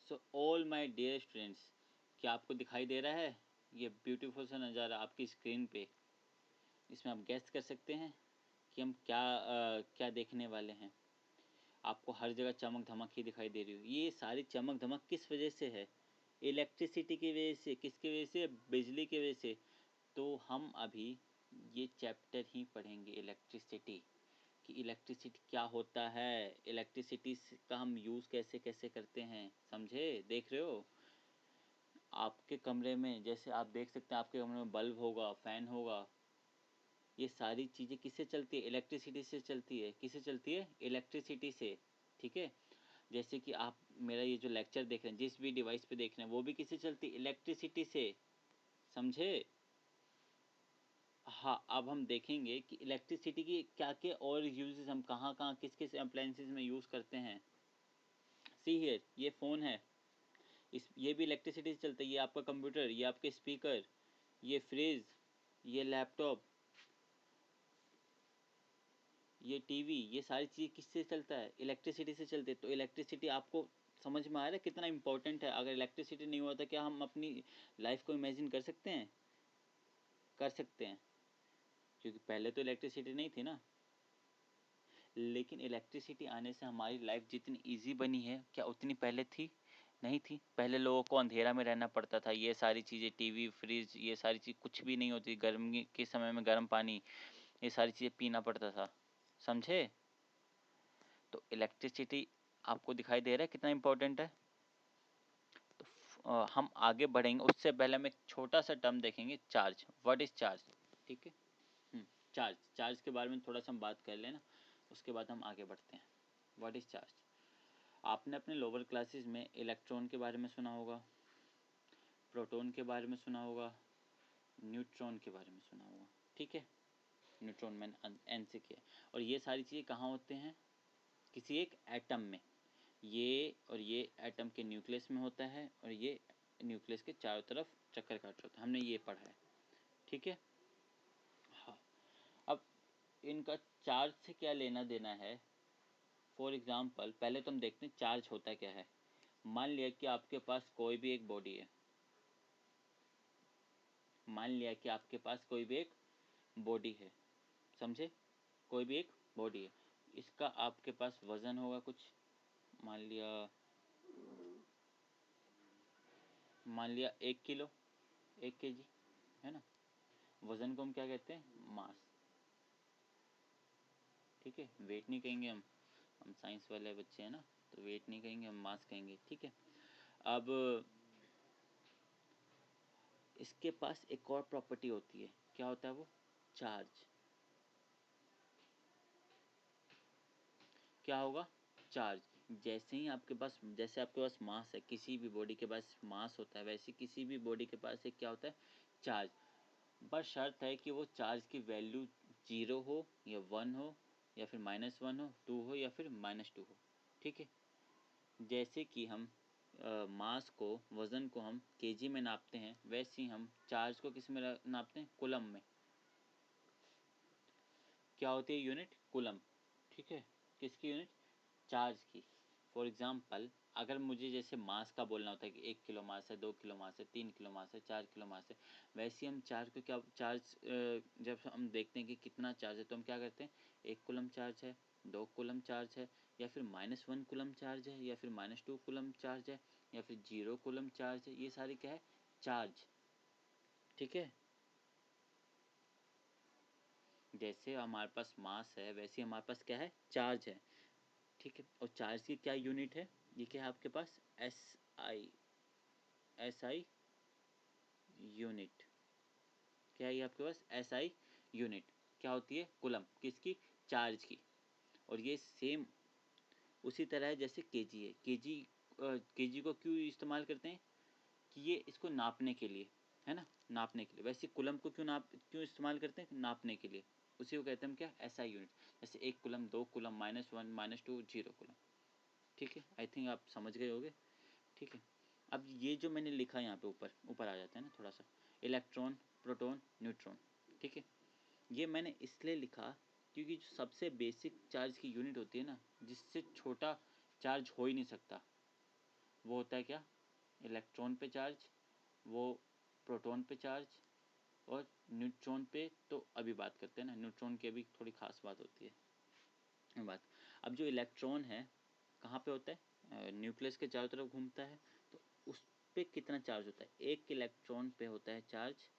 So all my dear students, क्या आपको दिखाई दे रहा है ये ब्यूटीफुल सा नज़ारा आपकी स्क्रीन पे? इसमें आप गेस कर सकते हैं कि हम क्या देखने वाले हैं। आपको हर जगह चमक धमक ही दिखाई दे रही हो। ये सारी चमक धमक किस वजह से है? इलेक्ट्रिसिटी की वजह से। किसकी वजह से? बिजली की वजह से। तो हम अभी ये चैप्टर ही पढ़ेंगे, इलेक्ट्रिसिटी, कि इलेक्ट्रिसिटी क्या होता है, इलेक्ट्रिसिटी का हम यूज़ कैसे कैसे करते हैं। समझे? देख रहे हो आपके कमरे में, जैसे आप देख सकते हैं आपके कमरे में बल्ब होगा, फ़ैन होगा, ये सारी चीज़ें किससे चलती है? इलेक्ट्रिसिटी से चलती है। किससे चलती है? इलेक्ट्रिसिटी से। ठीक है, जैसे कि आप मेरा ये जो लेक्चर देख रहे हैं, जिस भी डिवाइस पे देख रहे हैं, वो भी किससे चलती है? इलेक्ट्रिसिटी से। समझे? हाँ, अब हम देखेंगे कि इलेक्ट्रिसिटी की क्या क्या और यूजेस हम कहाँ कहाँ किस किस अप्लायंसेस में यूज़ करते हैं। सी हियर, ये फ़ोन है, ये भी इलेक्ट्रिसिटी से चलता है। ये आपका कंप्यूटर, ये आपके स्पीकर, ये फ्रिज, ये लैपटॉप, ये टीवी, ये सारी चीज़ किससे चलता है? इलेक्ट्रिसिटी से चलते हैं। तो इलेक्ट्रिसिटी आपको समझ में आ रहा है कितना इम्पोर्टेंट है? अगर इलेक्ट्रिसिटी नहीं होता क्या हम अपनी लाइफ को इमेजिन कर सकते हैं? कर सकते हैं, क्योंकि पहले तो इलेक्ट्रिसिटी नहीं थी ना। लेकिन इलेक्ट्रिसिटी आने से हमारी लाइफ जितनी इजी बनी है, क्या उतनी पहले थी? नहीं थी। पहले लोगों को अंधेरा में रहना पड़ता था। ये सारी चीज़ें, टीवी, फ्रिज, ये सारी चीज़ कुछ भी नहीं होती। गर्मी के समय में गर्म पानी, ये सारी चीज़ें पीना पड़ता था। समझे? तो इलेक्ट्रिसिटी आपको दिखाई दे रहा है कितना इम्पोर्टेंट है। तो हम आगे बढ़ेंगे, उससे पहले हम एक छोटा सा टर्म देखेंगे, चार्ज। What is charge? ठीक है, चार्ज के बारे में थोड़ा सा हम बात कर लेना, उसके बाद हम आगे बढ़ते हैं। What is charge? आपने अपने लोअर क्लासेस में इलेक्ट्रॉन के बारे में सुना होगा, प्रोटॉन के बारे में सुना होगा, न्यूट्रॉन के बारे में सुना होगा। ठीक है, न्यूट्रॉन मैंने एन से किया। और ये सारी चीज़ें कहाँ होते हैं? किसी एक एटम में। ये और ये एटम के न्यूक्लियस में होता है, और ये न्यूक्लियस के चारों तरफ चक्कर काट रहा होता है। हमने ये पढ़ा है। ठीक है, हाँ। अब इनका चार्ज से क्या लेना देना है? फॉर एग्ज़ाम्पल, पहले तो हम देखते हैं चार्ज होता क्या है। मान लिया कि आपके पास कोई भी एक बॉडी है। मान लिया कि आपके पास कोई भी एक बॉडी है। समझे? कोई भी एक बॉडी है, इसका आपके पास वज़न होगा कुछ। मान लिया 1 किलो, 1 kg, है ना। वज़न को हम क्या कहते हैं? मास। ठीक है, वेट नहीं कहेंगे हम साइंस वाले बच्चे हैं ना, तो वेट नहीं कहेंगे, हम मास कहेंगे। ठीक है, अब इसके पास एक और प्रॉपर्टी होती है। क्या होता है वो? चार्ज। क्या होगा? चार्ज। जैसे आपके पास मास है, किसी भी बॉडी के पास मास होता है, वैसे किसी भी बॉडी के पास एक क्या होता है? चार्ज। बस शर्त है कि वो चार्ज की वैल्यू 0 हो या 1 हो, या फिर -1 हो, 2 हो, या फिर -2 हो। ठीक है, जैसे कि हम मास को, वज़न को हम केजी में नापते हैं, वैसे ही हम चार्ज को किस में नापते हैं? कूलम में। क्या होती है यूनिट? कूलम। ठीक है, किसकी यूनिट? चार्ज की। फॉर एग्ज़ाम्पल, अगर मुझे जैसे मास का बोलना होता है कि 1 किलो मास है, 2 किलो मास है, 3 किलो मास है, 4 किलो मास है, वैसे ही हम चार्ज को क्या चार्ज जब हम देखते हैं कि कितना चार्ज है, तो हम क्या करते हैं? 1 कूलम चार्ज है, 2 कूलम चार्ज है, या फिर -1 कूलम चार्ज है, या फिर -2 कूलम चार्ज है, या फिर 0 कूलम चार्ज है। ये सारी क्या है? चार्ज। ठीक है, जैसे हमारे पास मास है, वैसे हमारे पास क्या है? चार्ज है। ठीक है, और चार्ज की क्या यूनिट है? ये क्या है आपके पास? SI unit. क्या है ये आपके पास? SI unit. क्या होती है? कूलम। किसकी? चार्ज की। और ये सेम उसी तरह है जैसे केजी है। केजी को क्यों इस्तेमाल करते हैं? कि ये इसको नापने के लिए, है ना, नापने के लिए। वैसे कूलम को क्यों इस्तेमाल करते हैं? नापने के लिए। उसी को कहते हैं हम क्या? SI unit. जैसे 1 कूलम, 2 कूलम, -1, -2, 0 कूलम। ठीक है, आई थिंक आप समझ गए होगे। ठीक है, अब ये जो मैंने लिखा यहाँ पे ऊपर ऊपर आ जाता है ना थोड़ा सा, इलेक्ट्रॉन, प्रोटॉन, न्यूट्रॉन। ठीक है, ये मैंने इसलिए लिखा क्योंकि जो सबसे बेसिक चार्ज की यूनिट होती है ना, जिससे छोटा चार्ज हो ही नहीं सकता, वो होता है क्या, इलेक्ट्रॉन पे चार्ज, वो प्रोटॉन पे चार्ज, और न्यूट्रॉन पे तो अभी बात करते हैं ना, न्यूट्रॉन की अभी थोड़ी खास बात होती है बात। अब जो इलेक्ट्रॉन है कहाँ पे होता है, न्यूक्लियस के चारों तरफ घूमता है, तो उस पे कितना चार्ज होता है, एक इलेक्ट्रॉन पे होता है चार्ज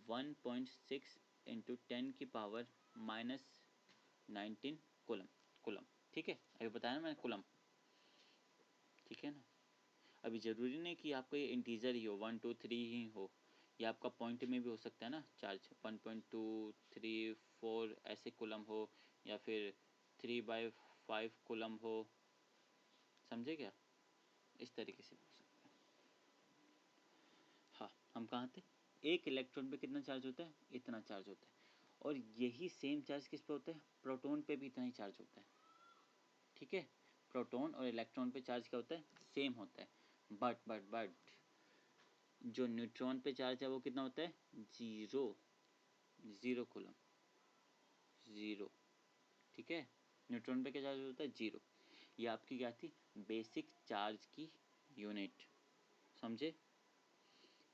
1.6 इंटू 10⁻⁻19 कूलम। कूलम, ठीक है, अभी बताया ना मैंने, कूलम, ठीक है ना। अभी ज़रूरी नहीं कि आपको ये इंटीजर ही हो, 1 2 3 ही हो, ये आपका पॉइंट में भी हो सकता है ना चार्ज, 1.2 3 4 ऐसे कूलम हो, या फिर 3/5 कूलम हो, समझे क्या, इस तरीके से हो सकता है। हाँ, हम कहाँ थे, एक इलेक्ट्रॉन पे कितना चार्ज होता है, इतना चार्ज होता है, और यही सेम चार्ज किस पे होता है, प्रोटॉन पे भी इतना ही चार्ज होता है, ठीक है। प्रोटॉन और इलेक्ट्रॉन पे चार्ज क्या होता है, सेम होता है, बट जो न्यूट्रॉन पे चार्ज है वो कितना होता है, ज़ीरो कूलम, ज़ीरो, ठीक है। न्यूट्रॉन पे क्या चार्ज होता है, ज़ीरो। ये आपकी क्या थी, बेसिक चार्ज की यूनिट, समझे।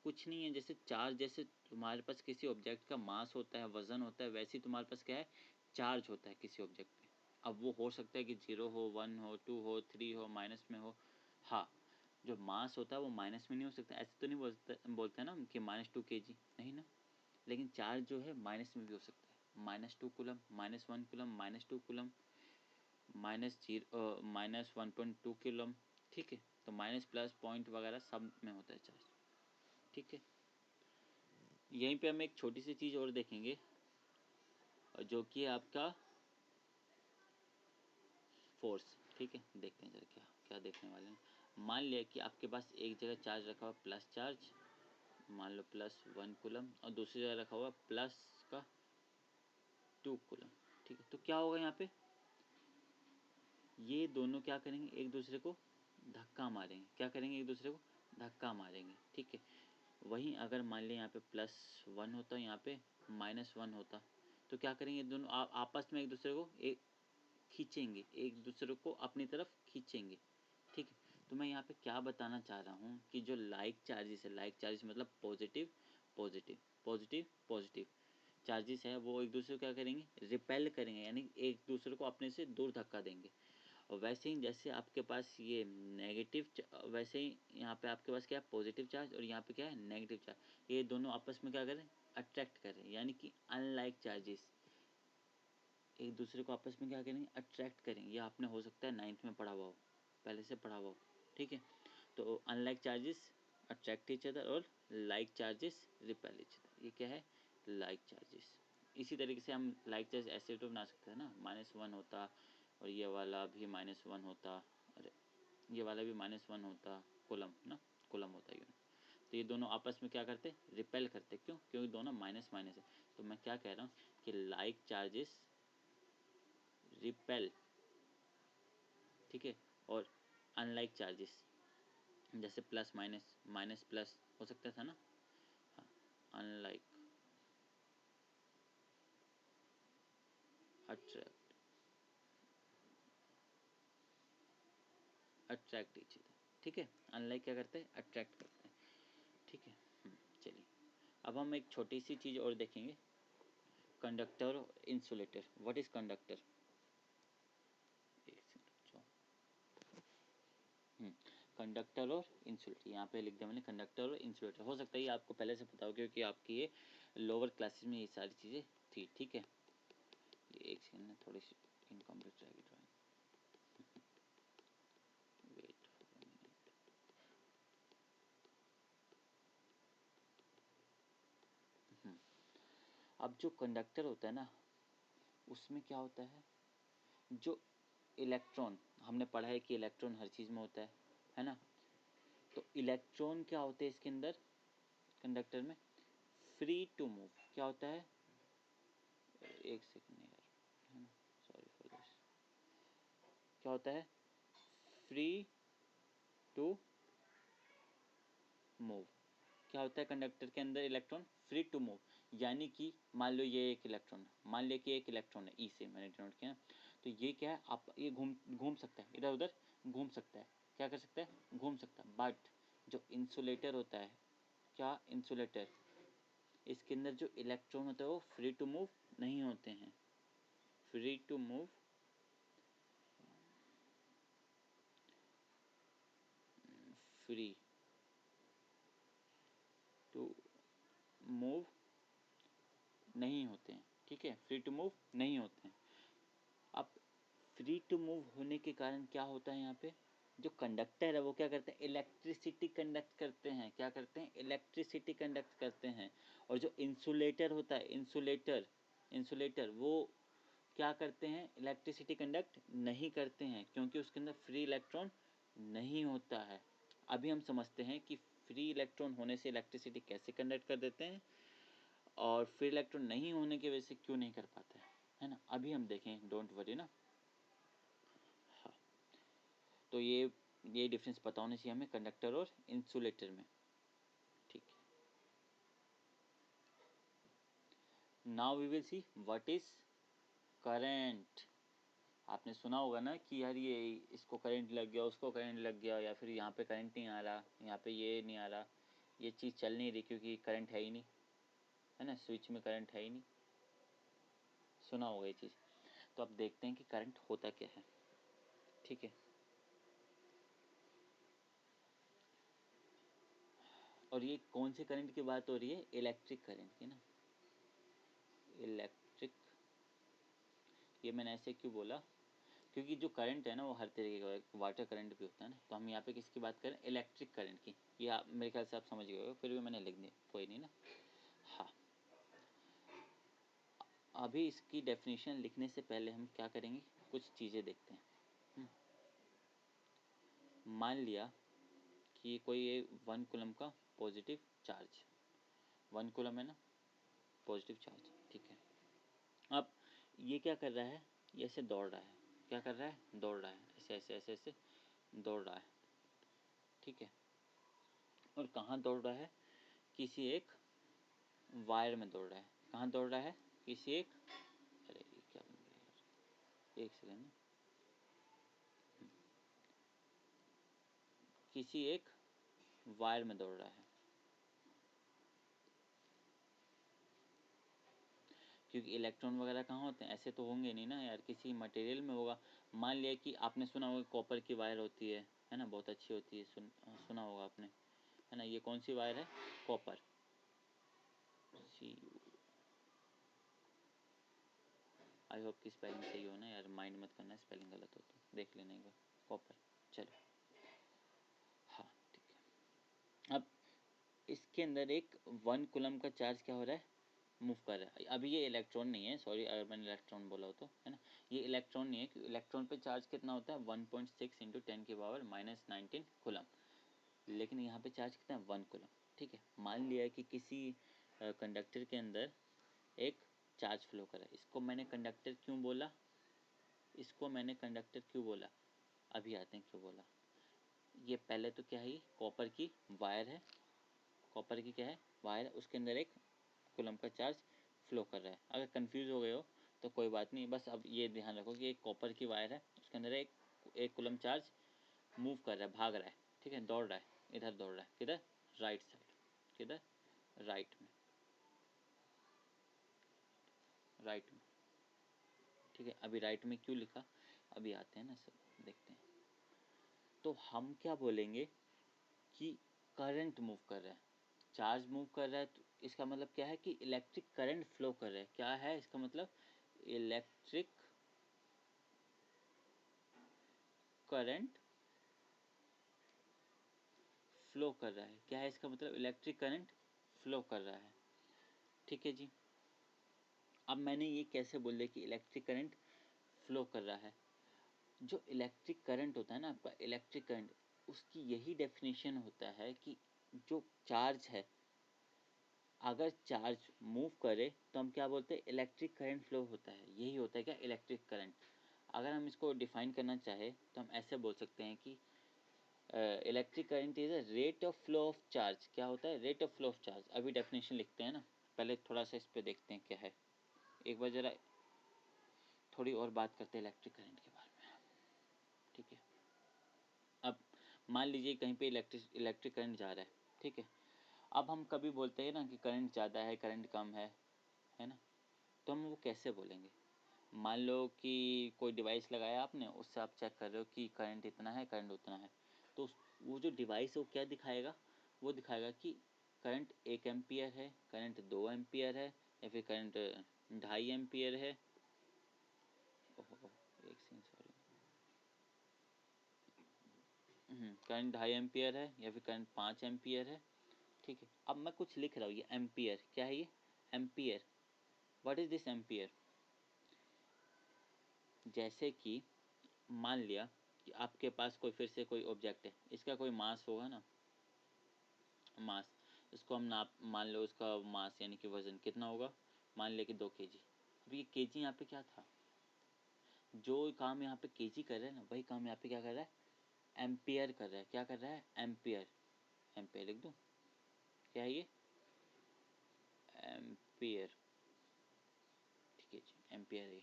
कुछ नहीं है, जैसे चार्ज, जैसे तुम्हारे पास किसी ऑब्जेक्ट का मास होता है, वजन होता है, वैसे ही तुम्हारे पास क्या है, चार्ज होता है किसी ऑब्जेक्ट पे। अब वो हो सकता है कि 0 हो, 1 हो, 2 हो, 3 हो, माइनस में हो। हाँ, जो मास होता है वो माइनस में नहीं हो सकता, ऐसे तो नहीं बोलते हैं ना कि -2 kg, नहीं ना। लेकिन चार्ज जो है माइनस में भी हो सकता है, -2 कूलम, -1 कूलम, -2 कूलम, -1.2 कूलम, ठीक है। तो माइनस प्लस पॉइंट वगैरह सब में होता है चार्ज, ठीक है। यहीं पे हम एक छोटी सी चीज़ और देखेंगे, जो कि है आपका फोर्स, ठीक है। देखते हैं जरा क्या क्या देखने वाले हैं। मान लिया कि आपके पास एक जगह चार्ज रखा हुआ प्लस चार्ज, मान लो +1 कूलम, और दूसरी जगह रखा हुआ प्लस का 2 कूलम, ठीक है। तो क्या होगा यहाँ पे, ये दोनों क्या करेंगे, एक दूसरे को धक्का मारेंगे, क्या करेंगे, एक दूसरे को धक्का मारेंगे, ठीक है। वहीं अगर मान लिया यहाँ पे +1 होता, यहाँ पे -1 होता, तो क्या करेंगे, दोनों आपस में एक दूसरे को खींचेंगे, एक दूसरे को अपनी तरफ खींचेंगे, ठीक है। तो मैं यहाँ पे क्या बताना चाह रहा हूँ कि जो लाइक चार्जेस है, लाइक चार्जेस मतलब positive positive positive positive charges है, वो एक दूसरे को क्या करेंगे, रिपेल करेंगे, यानी एक दूसरे को अपने से दूर धक्का देंगे। और वैसे ही जैसे आपके पास ये नेगेटिव, वैसे ही यहाँ पे आपके पास क्या है, पॉजिटिव चार्ज, और यहाँ पे क्या है, नेगेटिव चार्ज, ये दोनों आपस में क्या करें, अट्रैक्ट करें, यानी कि अनलाइक चार्जेस एक दूसरे को आपस में क्या करेंगे, अट्रैक्ट करेंगे। ये आपने हो सकता है 9th में पढ़ा हुआ हो, पहले से पढ़ा हुआ हो, ठीक है। तो unlike charges attract each other, और like charges repel each other, ये क्या है, लाइक चार्जेस। इसी तरीके से हम लाइक चार्ज ऐसे तो बना सकते हैं ना, -1 होता, और ये वाला भी -1 होता, अरे ये वाला भी -1 होता, कूलम ना, कूलम होता है यूनिट। तो ये दोनों आपस में क्या करते, रिपेल करते, क्यों, क्योंकि दोनों माइनस माइनस है। तो मैं क्या कह रहा हूँ कि लाइक चार्जेस रिपेल, ठीक है, और अनलाइक चार्जेस, जैसे प्लस माइनस, माइनस प्लस हो सकता था ना, हाँ, unlike attract, attract each other, ठीक है। अनलाइक क्या करते हैं, अट्रैक्ट करते हैं, ठीक है। चलिए, अब हम एक छोटी सी चीज़ और देखेंगे, कंडक्टर और इंसुलेटर। व्हाट इज कंडक्टर, एक सेकंड, कंडक्टर और इंसुलेटर, यहाँ पे लिख दिया मैंने, कंडक्टर और इंसुलेटर। हो सकता है ये आपको पहले से पता हो, क्योंकि आपकी ये लोअर क्लासेस में ये सारी चीज़ें थी, ठीक है। एक सेकंड में थोड़ी सी इनकम्प्लीट रहेगी drawing, wait for a minute. अब जो कंडक्टर होता है ना, उसमें क्या होता है, जो इलेक्ट्रॉन, हमने पढ़ा है कि इलेक्ट्रॉन हर चीज़ में होता है ना। तो इलेक्ट्रॉन क्या होते हैं इसके अंदर, कंडक्टर में, फ्री टू मूव, क्या होता है, एक सेकंड यार, है ना, सॉरी फॉर दिस, क्या होता है, फ्री टू मूव। क्या होता है कंडक्टर के अंदर, इलेक्ट्रॉन फ्री टू मूव, यानी कि मान लो ये एक इलेक्ट्रॉन है, मान लिया कि एक इलेक्ट्रॉन है, ई से मैंने डिनोट किया, तो ये क्या है, आप ये घूम घूम सकता है, इधर उधर घूम सकता है, क्या कर सकता है, घूम सकता है। बट जो इंसुलेटर होता है, क्या इंसुलेटर, इसके अंदर जो इलेक्ट्रॉन होता है वो फ्री टू मूव नहीं होते हैं, free to move free to move नहीं होते हैं, ठीक है, फ्री टू मूव नहीं होते हैं। अब फ्री टू मूव होने के कारण क्या होता है, यहाँ पे जो कंडक्टर है वो क्या करते हैं, इलेक्ट्रिसिटी कंडक्ट करते हैं, क्या करते हैं, इलेक्ट्रिसिटी कंडक्ट करते हैं। और जो इंसुलेटर होता है, इंसुलेटर वो क्या करते हैं, इलेक्ट्रिसिटी कंडक्ट नहीं करते हैं, क्योंकि उसके अंदर फ्री इलेक्ट्रॉन नहीं होता है। अभी हम समझते हैं कि फ्री इलेक्ट्रॉन होने से इलेक्ट्रिसिटी कैसे कंडक्ट कर देते हैं और फ्री इलेक्ट्रॉन नहीं होने की वजह से क्यों नहीं कर पाते है ना, अभी हम देखें, डोंट वरी ना। हाँ, तो ये डिफरेंस पता होना चाहिए हमें कंडक्टर और इंसुलेटर में, ठीक है। Now we will see what is current. आपने सुना होगा ना कि यार ये इसको करंट लग गया, उसको करंट लग गया, या फिर यहाँ पे करंट नहीं आ रहा, यहाँ पे ये नहीं आ रहा, ये चीज़ चल नहीं रही क्योंकि करंट है ही नहीं, है ना, स्विच में करंट है ही नहीं, सुना होगा ये चीज़। तो अब देखते हैं कि करंट होता क्या है, ठीक है। और ये कौन से करंट की बात हो रही है, इलेक्ट्रिक करंट की ना, इलेक्ट्रिक। ये मैंने ऐसे क्यों बोला, क्योंकि जो करंट है ना वो हर तरीके का है, वाटर करंट भी होता है ना, तो हम यहाँ पे किसकी बात करें, इलेक्ट्रिक करंट की। ये आप मेरे ख्याल से आप समझ गए हो, फिर भी मैंने लिख दिया, कोई नहीं ना। हाँ, अभी इसकी डेफिनेशन लिखने से पहले हम क्या करेंगे, कुछ चीज़ें देखते हैं। मान लिया कि कोई ये 1 कूलम का पॉजिटिव चार्ज, 1 कूलम है ना पॉजिटिव चार्ज, ठीक है। अब ये क्या कर रहा है, ये ऐसे दौड़ रहा है, क्या कर रहा है, दौड़ रहा है, ऐसे ऐसे ऐसे ऐसे दौड़ रहा है, ठीक है। और कहाँ दौड़ रहा है, किसी एक वायर में दौड़ रहा है, कहाँ दौड़ रहा है, किसी एक, अरे ये क्या बन गया यार, एक सेकेंड, किसी एक वायर में दौड़ रहा है, क्योंकि इलेक्ट्रॉन वगैरह कहाँ होते हैं, ऐसे तो होंगे नहीं ना यार, किसी मटेरियल में होगा। मान लिया कि आपने सुना होगा कॉपर की वायर होती है ना, बहुत अच्छी होती है, सुना होगा आपने, है ना। ये कौन सी वायर है, कॉपर, सी, आई होप की स्पेलिंग सही हो ना यार, माइंड मत करना स्पेलिंग गलत हो तो, देख लेना एक बार, कॉपर, चलो हाँ ठीक है। अब इसके अंदर एक 1 कूलम का चार्ज क्या हो रहा है, मूव कर रहा है। अभी ये इलेक्ट्रॉन नहीं है, सॉरी अगर मैंने इलेक्ट्रॉन बोला हो तो, है ना, ये इलेक्ट्रॉन नहीं है, क्योंकि इलेक्ट्रॉन पे चार्ज कितना होता है, 1.6 इंटू 10⁻⁻19 कूलम, लेकिन यहाँ पे चार्ज कितना है, 1 कूलम, ठीक है। मान लिया कि किसी कंडक्टर के अंदर एक चार्ज फ्लो कर रहा है, इसको मैंने कंडक्टर क्यों बोला, इसको मैंने कंडक्टर क्यों बोला, अभी आते हैं क्यों बोला। ये पहले तो क्या है, कॉपर की वायर है, कॉपर की क्या है, वायर, उसके अंदर एक कूलम का चार्ज फ्लो कर रहा है। अगर कंफ्यूज हो गए हो तो कोई बात नहीं, बस अब ये ध्यान रखो कि एक कॉपर की वायर है, उसके अंदर एक कूलम चार्ज मूव कर रहा है, भाग रहा है, ठीक है, दौड़ रहा है, इधर दौड़ रहा है, किधर, राइट साइड, किधर, राइट में, राइट में, ठीक है। अभी राइट में क्यों लिखा, अभी आते हैं ना, सब देखते हैं। तो हम क्या बोलेंगे कि करंट मूव कर रहा है, चार्ज मूव कर रहा है, तो इसका मतलब क्या है कि इलेक्ट्रिक करंट फ्लो कर रहा है, क्या है इसका मतलब, इलेक्ट्रिक करंट फ्लो कर रहा है, क्या है इसका मतलब, इलेक्ट्रिक करंट फ्लो कर रहा है, ठीक है जी। अब मैंने ये कैसे बोल दिया कि इलेक्ट्रिक करंट फ्लो कर रहा है, जो इलेक्ट्रिक करंट होता है ना आपका, इलेक्ट्रिक करंट, उसकी यही डेफिनेशन होता है कि जो चार्ज है, अगर चार्ज मूव करे तो हम क्या बोलते हैं, इलेक्ट्रिक करंट फ्लो होता है, यही होता है क्या, इलेक्ट्रिक करंट। अगर हम इसको डिफाइन करना चाहे तो हम ऐसे बोल सकते हैं कि electric current is a rate of flow of charge, क्या होता है, rate of flow of charge. अभी डेफिनेशन लिखते हैं ना, पहले थोड़ा सा इस पे देखते हैं क्या है, एक बार ज़रा थोड़ी और बात करते हैं इलेक्ट्रिक करंट के बारे में, ठीक है। अब मान लीजिए कहीं पे इलेक्ट्रिक करंट जा रहा है, ठीक है। अब हम कभी बोलते हैं ना कि करंट ज़्यादा है, करंट कम है ना, तो हम वो कैसे बोलेंगे? मान लो कि कोई डिवाइस लगाया आपने, उससे आप चेक कर रहे हो कि करंट इतना है, करंट उतना है, तो वो जो डिवाइस है वो क्या दिखाएगा? वो दिखाएगा कि करंट 1 एम्पियर है, करंट 2 एम्पियर है, या फिर करंट 2.5 एम्पियर है। ओहो, एक सेकंड, सॉरी। करंट 2.5 एम्पियर है या फिर करंट 5 एम्पियर है, ठीक है। अब मैं कुछ लिख रहा हूँ, ये एम्पियर क्या है? ये ampere. What is this ampere? जैसे कि मान लिया कि आपके पास कोई फिर से कोई ऑब्जेक्ट है, इसका कोई मास होगा ना, मास। इसको हम नाप, मान लो इसका मास यानी कि वजन कितना होगा, मान लिया कि 2 kg। अब ये kg यहाँ पे क्या था? जो काम यहाँ पे kg कर रहा है ना, वही काम यहाँ पे क्या कर रहा है? एम्पियर कर रहा है। क्या कर रहा है? एम्पियर। एम्पियर लिख दूँ? क्या है ये? एम्पियर, ठीक है जी, एम्पियर है,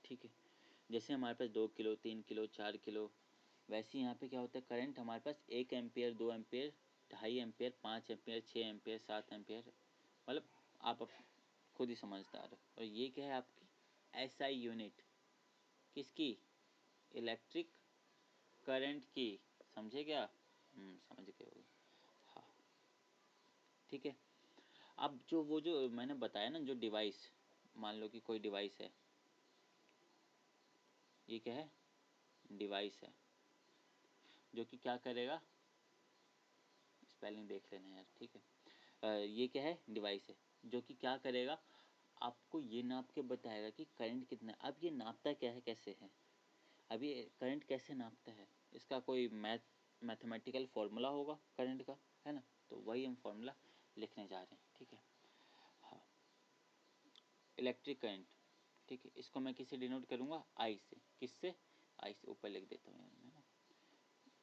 ठीक है। जैसे हमारे पास 2 किलो, 3 किलो, 4 किलो, वैसे ही यहाँ पे क्या होता है? करंट हमारे पास 1 ampere, 2 ampere, 2.5 ampere, 5 ampere, 6 ampere, 7 ampere, मतलब आप खुद ही समझदार हो। और ये क्या है? आपकी एसआई यूनिट। किसकी? इलेक्ट्रिक करंट की। समझे क्या? समझ गए हो? हाँ, ठीक है। अब वो जो मैंने बताया ना, जो डिवाइस, मान लो कि कोई डिवाइस है, ये क्या है? डिवाइस है, जो कि क्या करेगा? स्पेलिंग देख लेना यार, ठीक है। ये क्या है? डिवाइस है, जो कि क्या करेगा? आपको ये नाप के बताएगा कि करंट कितना है। अब ये नापता क्या है, कैसे है? अब ये करंट कैसे नापता है? इसका कोई मैथमेटिकल फॉर्मूला होगा करंट का, है ना? तो वही हम फॉर्मूला लिखने जा रहे हैं, ठीक है। हाँ, इलेक्ट्रिक करंट, ठीक है। इसको मैं किससे डिनोट करूँगा? आई से। किससे? आई से। ऊपर लिख देता हूँ यार मैं ना।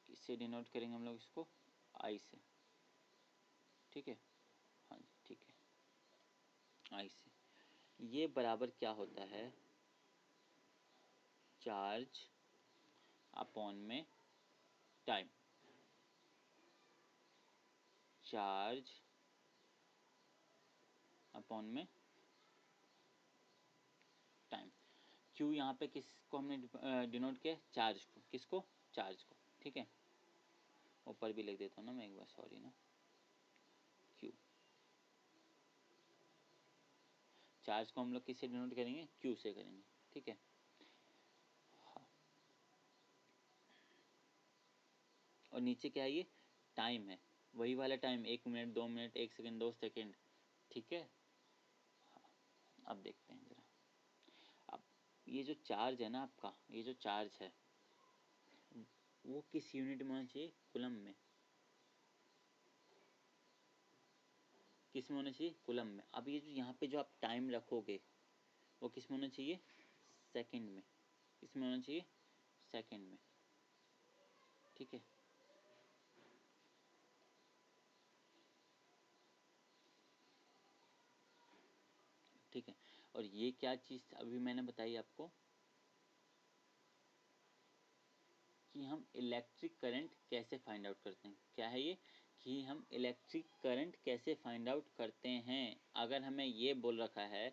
किससे डिनोट करेंगे हम लोग इसको? आई से, ठीक है। हाँ जी, ठीक है, आई से। ये बराबर क्या होता है? चार्ज अपॉन में टाइम। चार्ज अपॉन में टाइम। क्यू यहाँ पे किसको हमने डिनोट किया? चार्ज को। किसको? चार्ज को, ठीक है। ऊपर भी लिख देता हूँ ना मैं एक बार, सॉरी ना। क्यू, चार्ज को हम लोग किससे डिनोट करेंगे? क्यू से करेंगे, ठीक है। हाँ, और नीचे क्या है? ये टाइम है, वही वाला time, 1 minute, 2 minute, 1 second, 2 second, ठीक है। हाँ, अब देखते हैं ज़रा। अब ये जो चार्ज है ना आपका, ये जो चार्ज है, वो किस यूनिट में होना चाहिए? कूलम में। किस में होना चाहिए? कूलम में। अब ये जो यहाँ पे जो आप टाइम रखोगे, वो किस में होना चाहिए? सेकंड में। किस में होना चाहिए? सेकंड में, ठीक है। ठीक है, और ये क्या चीज़ अभी मैंने बताई आपको कि हम इलेक्ट्रिक करंट कैसे फाइंड आउट करते हैं? क्या है ये? कि हम इलेक्ट्रिक करंट कैसे फाइंड आउट करते हैं। अगर हमें ये बोल रखा है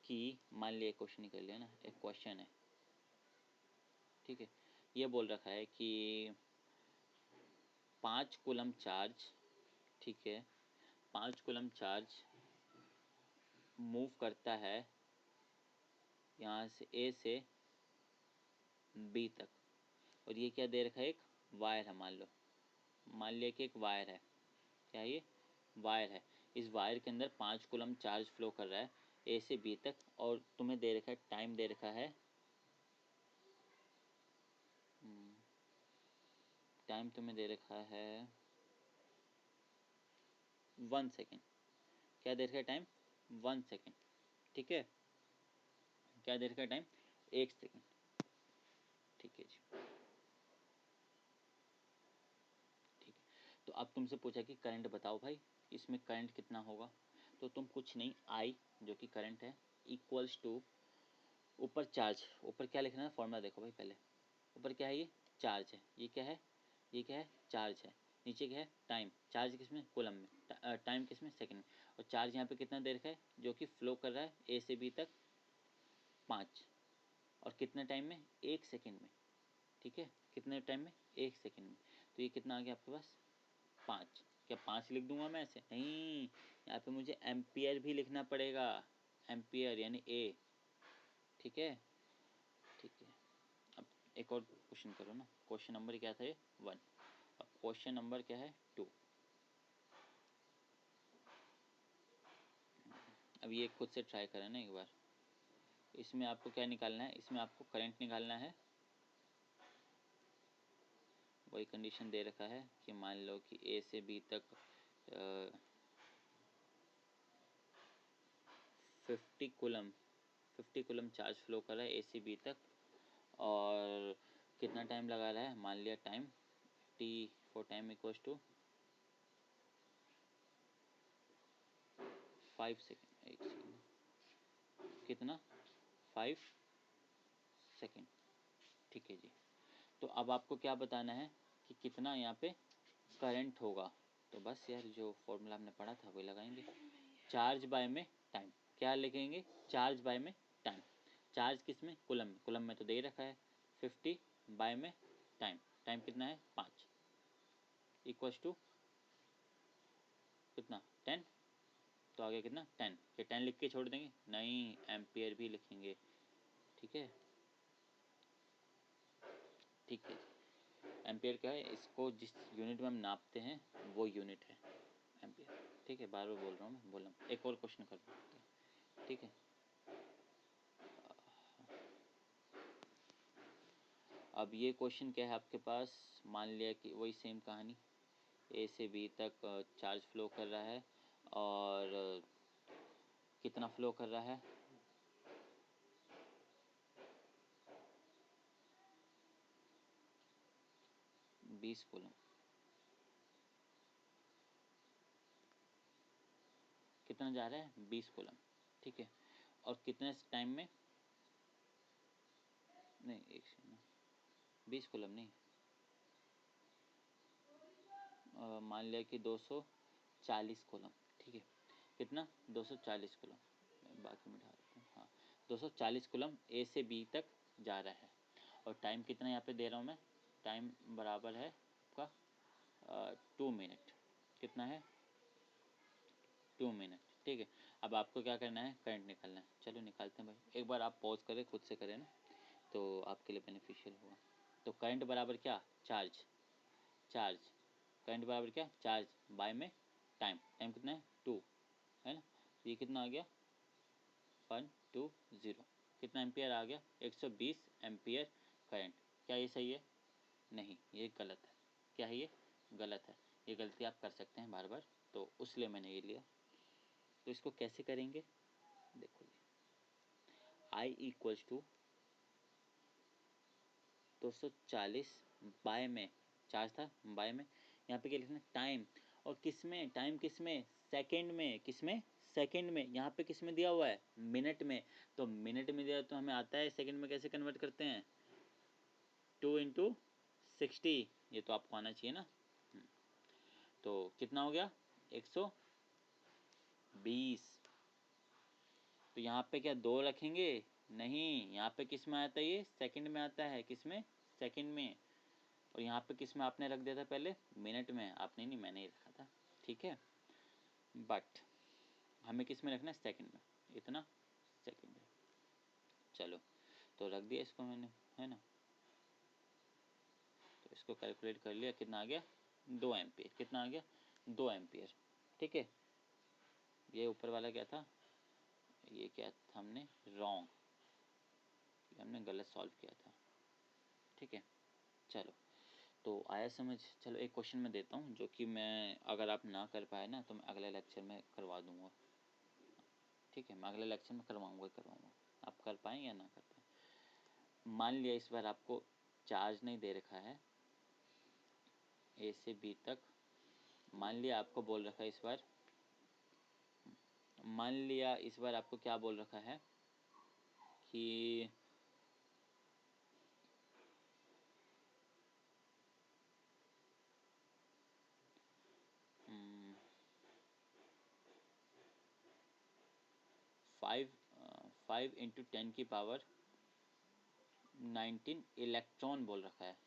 कि मान लिया, क्वेश्चन ही कर लिया ना, एक क्वेश्चन है, ठीक है। ये बोल रखा है कि 5 कूलम चार्ज, ठीक है, 5 कूलम चार्ज मूव करता है यहाँ से ए से बी तक। और ये क्या दे रखा है? एक वायर है, मान लिया कि एक वायर है। क्या ये? वायर है। इस वायर के अंदर 5 कूलम चार्ज फ्लो कर रहा है ए से बी तक, और तुम्हें दे रखा है, टाइम दे रखा है, टाइम तुम्हें दे रखा है 1 सेकेंड। क्या दे रखा है? टाइम 1 सेकेंड, ठीक है। क्या दे रखा है? टाइम 1 सेकेंड, ठीक है जी, ठीक है। तो अब तुमसे पूछा कि करंट बताओ भाई, इसमें करंट कितना होगा? तो तुम कुछ नहीं, आई जो कि करंट है, इक्वल्स टू, ऊपर चार्ज, ऊपर क्या लिखना है? फॉर्मूला देखो भाई पहले। ऊपर क्या है? ये चार्ज है, ये क्या है? ये क्या है, चार्ज है। नीचे क्या है, टाइम। चार्ज किसमें, कूलम में, टाइम किसमें, सेकंड में। और चार्ज यहाँ पे कितना देर का है, जो कि फ्लो कर रहा है ए से बी तक 5, और कितने टाइम में, 1 सेकेंड में। ठीक है, कितने टाइम में, 1 सेकेंड में। तो ये कितना आ गया आपके पास, 5। क्या 5 लिख दूंगा मैं ऐसे, नहीं, यहाँ पे मुझे एम्पियर भी लिखना पड़ेगा, एम्पियर यानी ए। ठीक है, ठीक है। अब एक और क्वेश्चन करो ना। क्वेश्चन नंबर क्या था ये, 1। अब क्वेश्चन नंबर क्या है, 2। अब ये खुद से ट्राई करें ना एक बार। इसमें आपको क्या निकालना है, इसमें आपको करंट निकालना है। वही कंडीशन दे रखा है कि मान लो कि ए से बी तक 50 कूलम चार्ज फ्लो कर रहा है ए से बी तक, और कितना टाइम लगा रहा है, मान लिया time T for time equals to 5 second. एक सेकेंड, कितना, 5 सेकेंड। ठीक है जी। तो अब आपको क्या बताना है कि कितना यहाँ पे करंट होगा। तो बस यार जो फॉर्मूला हमने पढ़ा था वही लगाएंगे, चार्ज बाय में टाइम। क्या लिखेंगे, चार्ज बाय में टाइम। चार्ज किस में, कूलम में। कूलम में तो दे रखा है 50 बाय में टाइम। टाइम कितना है, 5, इक्वल्स टू कितना, 10। तो आगे कितना, 10। क्या 10 लिख के छोड़ देंगे, नहीं, एम्पियर भी लिखेंगे। ठीक है, ठीक है। एम्पियर क्या है, इसको जिस यूनिट में हम नापते हैं वो यूनिट है एम्पियर। ठीक है, बार बार बोल रहा हूँ मैं, बोला। एक और क्वेश्चन कर देते हैं। ठीक है, अब ये क्वेश्चन क्या है आपके पास, मान लिया कि वही सेम कहानी, ए से बी तक चार्ज फ्लो कर रहा है, और कितना फ्लो कर रहा है, 20 कूलम। कितना जा रहा है, 20 कूलम। ठीक है, और कितने टाइम में, नहीं एक सेकंड, 20 कूलम नहीं, मान लिया कि 240 कूलम। ठीक है, कितना, 240 कूलम। मैं बाकी मिटा देता हूँ, हाँ, 240 कूलम ए से बी तक जा रहा है, और टाइम कितना यहाँ पे दे रहा हूँ मैं, टाइम बराबर है आपका 2 मिनट। कितना है, 2 मिनट। ठीक है, अब आपको क्या करना है, करंट निकालना है। चलो निकालते हैं भाई, एक बार आप पॉज करें, खुद से करें ना, तो आपके लिए बेनिफिशियल होगा। तो करंट बराबर क्या, चार्ज, चार्ज, करंट बराबर क्या, चार्ज बाय में टाइम। टाइम कितना है, 2 है ना। ये कितना आ गया, 120। कितना एम्पियर आ गया, 120 एम्पियर करंट। क्या ये सही है, नहीं, ये गलत है। क्या है ये, गलत है। ये गलती आप कर सकते हैं बार बार, तो उसलिए मैंने ये लिया। तो इसको कैसे करेंगे, देखो जी, I इक्वल्स टू 240 बाय में, चार्ज था बाय में, यहाँ पे क्या लिखना, टाइम। और किस में, टाइम किस में, सेकेंड में। किस में, सेकेंड में। यहाँ पे किस में दिया हुआ है, मिनट में। तो मिनट में दिया तो हमें आता है, सेकेंड में कैसे कन्वर्ट करते हैं, 2 इंटू 60। ये तो आपको आना चाहिए ना। तो कितना हो गया, 120। तो यहाँ पे क्या 2 रखेंगे, नहीं, यहाँ पे किस में आता है, ये सेकंड में आता है। किस में, सेकंड में। और यहाँ पे किस में आपने रख दिया था पहले, मिनट में। आपने नहीं, मैंने ही रखा था। ठीक है, बट हमें किस में रखना है, सेकंड में। इतना सेकंड है। चलो, तो रख दिया इसको मैंने, है ना। तो इसको कैलकुलेट कर लिया, कितना आ गया, 2 एम्पियर। कितना आ गया, 2 एम्पियर। ठीक है, ये ऊपर वाला क्या था, ये क्या था, हमने रॉन्ग, हमने गलत सॉल्व किया था। ठीक है, चलो, तो आया समझ। चलो एक क्वेश्चन मैं देता हूँ, जो कि मैं, अगर आप ना कर पाए ना, तो मैं अगले लेक्चर में करवा दूँगा। ठीक है, मैं अगले लेक्चर में करवाऊँगा। आप कर पाएँ या ना कर पाएँ। मान लिया इस बार आपको चार्ज नहीं दे रखा है ए से बी तक। मान लिया आपको बोल रखा है इस बार, मान लिया इस बार आपको क्या बोल रखा है कि फाइव इंटू 10⁻19 इलेक्ट्रॉन बोल रखा है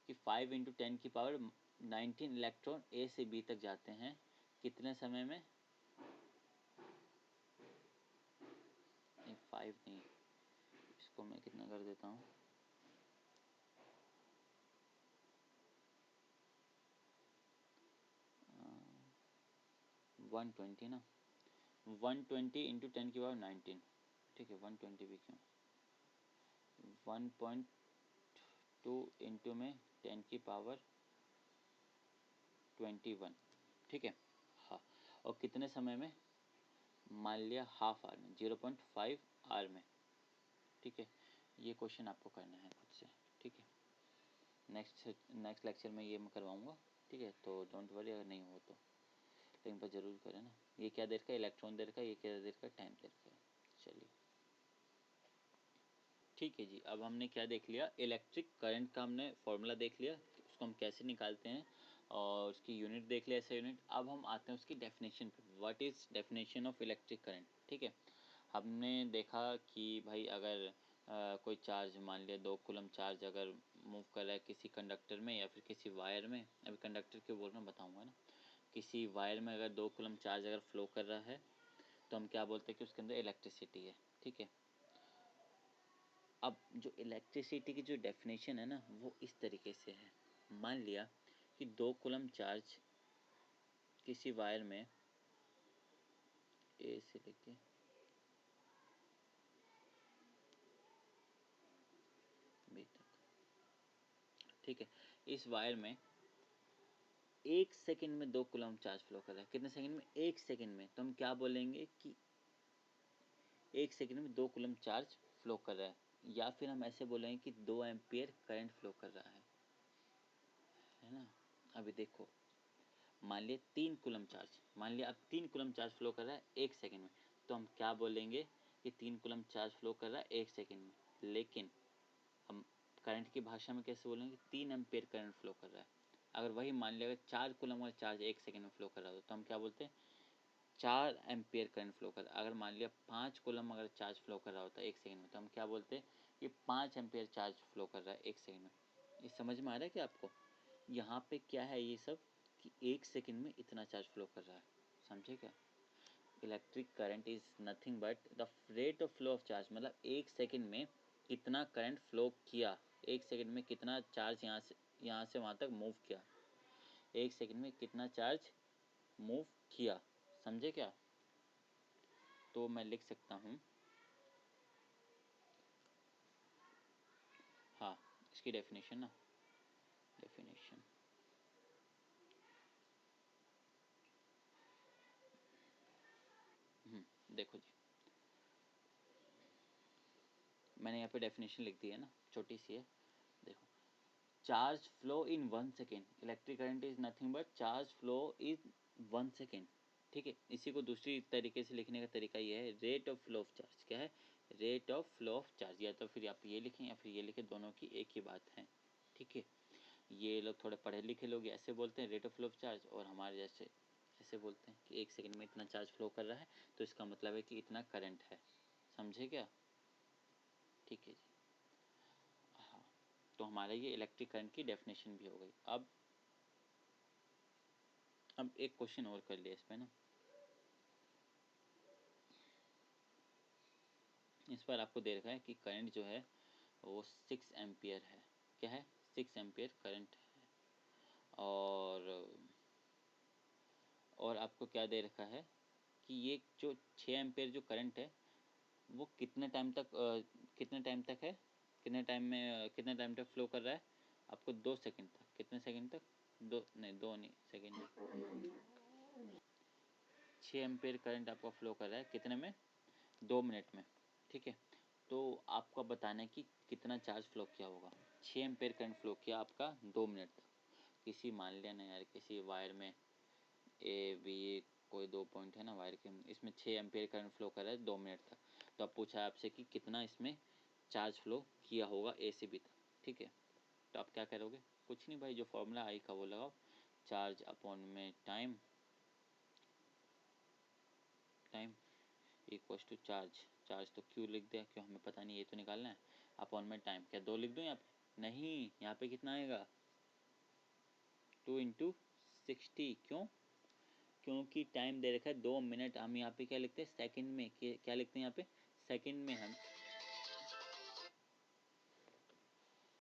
कि 5 × 10⁻19 इलेक्ट्रॉन ए से बी तक जाते हैं कितने समय में? नहीं 5 नहीं, इसको मैं कितना कर देता हूँ, 120 ना, 120 इंटू 10⁻19, ठीक है 120 भी क्यों, 1.2 इंटू में 10⁻21, ठीक है। हाँ, और कितने समय में? मान लिया हाफ आवर में, 0.5 आवर में, ठीक है। ये क्वेश्चन आपको करना है खुद से, ठीक है। नेक्स्ट लेक्चर में ये मैं करवाऊँगा, ठीक है, तो डोंट वरी अगर नहीं हो तो, लेकिन पर ज़रूर करें ना। ये क्या देर का इलेक्ट्रॉन देर का, ये क्या देर का टाइम देर का। चलिए ठीक है जी, अब हमने क्या देख लिया, इलेक्ट्रिक करंट का हमने फॉर्मूला देख लिया, उसको हम कैसे निकालते हैं, और उसकी यूनिट देख लिया ऐसा यूनिट। अब हम आते हैं उसकी डेफिनेशन पे, what is definition of electric current, ठीक है। हमने देखा कि भाई अगर कोई चार्ज मान लिया 2 कूलम चार्ज अगर मूव कर रहा है किसी कंडक्टर में या फिर किसी वायर में, अभी कंडक्टर क्यों बोल रहा हूँ बताऊँगा ना, किसी वायर में अगर 2 कूलम चार्ज अगर फ्लो कर रहा है तो हम क्या बोलते हैं कि उसके अंदर इलेक्ट्रिसिटी है, ठीक है। अब जो इलेक्ट्रिसिटी की जो डेफिनेशन है ना वो इस तरीके से है, मान लिया कि 2 कूलम चार्ज किसी वायर में ए से लेके बी तक, ठीक है, इस वायर में 1 सेकंड में 2 कूलम चार्ज फ्लो कर रहा है। कितने सेकंड में? 1 सेकंड में। तो हम क्या बोलेंगे कि 1 सेकंड में 2 कूलम चार्ज फ्लो कर रहा है, या फिर हम ऐसे बोलेंगे कि 2 एम्पियर करंट फ्लो कर रहा है ना। अभी देखो, मान लिया 3 कूलम चार्ज, मान लिया अब 3 कूलम चार्ज फ्लो कर रहा है 1 सेकंड में, तो हम क्या बोलेंगे कि 3 कूलम चार्ज फ्लो कर रहा है 1 सेकंड में। लेकिन हम करंट की भाषा में कैसे बोलेंगे? 3 एम्पियर करंट फ्लो कर रहा है। अगर वही मान लिया अगर 4 कूलम वाला चार्ज 1 सेकंड में फ्लो कर रहा हो तो हम क्या बोलते हैं? 4 एम्पियर करंट फ्लो कर रहा है। अगर मान लिया 5 कूलम अगर चार्ज फ्लो कर रहा होता है 1 सेकंड में तो हम क्या बोलते हैं? कि 5 एम्पियर चार्ज फ्लो कर रहा है 1 सेकंड में। ये समझ में आ रहा है क्या आपको? यहाँ पे क्या है ये सब कि 1 सेकंड में इतना चार्ज फ्लो कर रहा है, समझे क्या? Electric current is nothing but the rate of flow of charge, मतलब 1 सेकंड में कितना करंट फ्लो किया, 1 सेकंड में कितना चार्ज यहाँ से वहाँ तक मूव किया, 1 सेकंड में कितना चार्ज मूव किया, समझे क्या? तो मैं लिख सकता हूँ, हाँ इसकी डेफिनेशन ना, डेफिनेशन देखो जी, मैंने यहाँ पे डेफिनेशन लिख दी है ना, छोटी सी है, देखो, charge flow in 1 second, electric current is nothing but charge flow in 1 second, ठीक है। इसी को दूसरी तरीके से लिखने का तरीका ये है, rate of flow of charge. क्या है? Rate of flow of charge, या तो फिर आप ये लिखें या फिर ये लिखें, दोनों की एक ही बात है, ठीक है। ये लोग थोड़े पढ़े लिखे लोग ऐसे बोलते हैं rate of flow of charge, और हमारे जैसे ऐसे बोलते हैं कि 1 सेकेंड में इतना चार्ज फ्लो कर रहा है तो इसका मतलब है कि इतना करंट है, समझे क्या? ठीक है जी, हाँ, तो हमारा ये इलेक्ट्रिक करंट की डेफिनेशन भी हो गई। अब एक क्वेश्चन और कर लिया इस पर ना, इस पर आपको दे रखा है कि करंट जो है वो 6 एम्पियर है। क्या है? 6 एम्पियर करंट है, और आपको क्या दे रखा है कि ये जो 6 एम्पियर जो करंट है वो कितने टाइम तक है, कितने टाइम तक फ्लो कर रहा है? आपको 2 सेकंड तक। कितने सेकंड तक? 2 नहीं, सेकंड नहीं, 6 एम्पियर करंट आपका फ्लो कर रहा है कितने में? 2 मिनट में, ठीक है। तो आपको बताना है कि कितना चार्ज फ्लो किया होगा। 6 एम्पियर करंट फ्लो किया आपका 2 मिनट तक, किसी मान लिया ना यार, किसी वायर में ए बी कोई 2 पॉइंट है ना वायर के, इसमें 6 एम्पियर करंट फ्लो कर रहा है 2 मिनट तक। तो अब पूछा है आपसे कि कितना इसमें चार्ज फ्लो किया होगा ए से बी तक, ठीक है। तो आप क्या करोगे? कुछ नहीं भाई, जो फॉर्मूला आई का वो लगाओ, चार्ज अपॉन में time equals to charge. Charge तो क्यू लिख दिया, क्यों हमें पता नहीं, ये तो निकालना है। अपॉन में टाइम, क्या 2 लिख दूँ यहाँ पे? नहीं, यहाँ पे कितना आएगा? 2 इंटू 60। क्यों? क्योंकि टाइम दे रखा है 2 मिनट। हम यहाँ पे क्या लिखते हैं? सेकंड में। क्या लिखते हैं यहाँ पे? सेकंड में हम